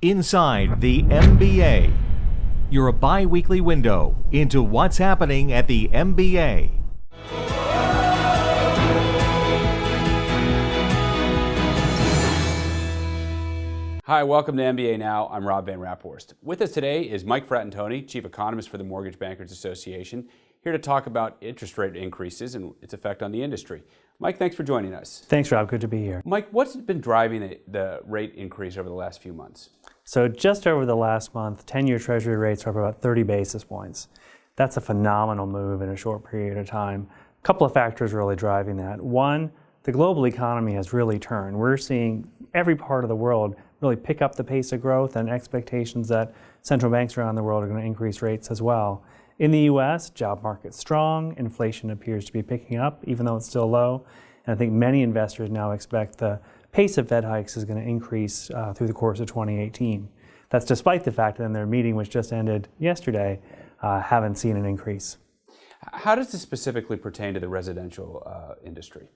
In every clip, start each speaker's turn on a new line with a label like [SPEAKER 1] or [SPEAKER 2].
[SPEAKER 1] Inside the MBA, your bi-weekly window into what's happening at the MBA.
[SPEAKER 2] Hi, welcome to MBA Now. I'm Rob Van Raphorst. With us today is Mike Fratantoni, Chief Economist for the Mortgage Bankers Association, here to talk about interest rate increases and its effect on the industry. Mike, thanks for joining us.
[SPEAKER 3] Thanks, Rob. Good to be here.
[SPEAKER 2] Mike, what's been driving the rate increase over the last few months?
[SPEAKER 3] So just over the last month, 10-year Treasury rates are up about 30 basis points. That's a phenomenal move in a short period of time. A couple of factors really driving that. One, the global economy has really turned. We're seeing every part of the world really pick up the pace of growth and expectations that central banks around the world are going to increase rates as well. In the U.S., job market's strong, inflation appears to be picking up, even though it's still low. And I think many investors now expect the pace of Fed hikes is going to increase through the course of 2018. That's despite the fact that in their meeting, which just ended yesterday, haven't seen an increase.
[SPEAKER 2] How does this specifically pertain to the residential industry?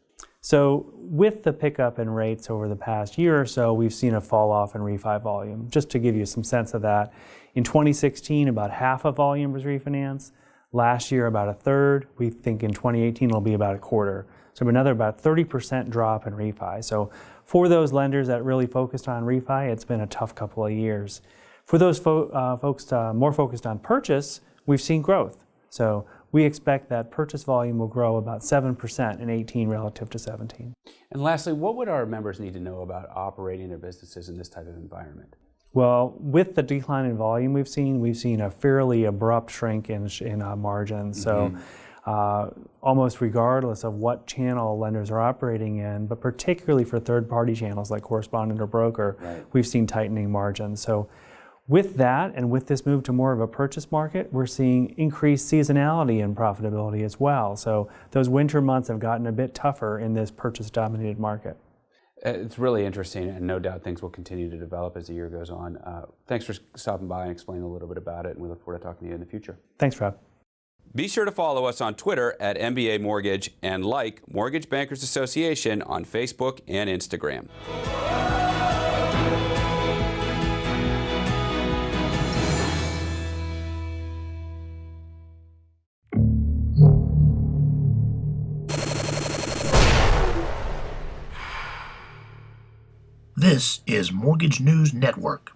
[SPEAKER 3] So with the pickup in rates over the past year or so, we've seen a fall off in refi volume. Just to give you some sense of that, in 2016, about half of volume was refinance. Last year, about a third. We think in 2018 it'll be about a quarter. So another about 30% drop in refi. So for those lenders that really focused on refi, it's been a tough couple of years. For those folks more focused on purchase, we've seen growth. So we expect that purchase volume will grow about 7% in 18 relative to 17.
[SPEAKER 2] And lastly, what would our members need to know about operating their businesses in this type of environment?
[SPEAKER 3] Well, with the decline in volume we've seen a fairly abrupt shrink in margins. So almost regardless of what channel lenders are operating in, but particularly for third-party channels like correspondent or broker, we've seen tightening margins. So with that, and with this move to more of a purchase market, we're seeing increased seasonality and profitability as well. So those winter months have gotten a bit tougher in this purchase-dominated market.
[SPEAKER 2] It's really interesting, and no doubt things will continue to develop as the year goes on. Thanks for stopping by and explaining a little bit about it, and we look forward to talking to you in the future.
[SPEAKER 3] Thanks, Rob.
[SPEAKER 2] Be sure to follow us on Twitter at MBA Mortgage and like Mortgage Bankers Association on Facebook and Instagram.
[SPEAKER 4] This is Mortgage News Network.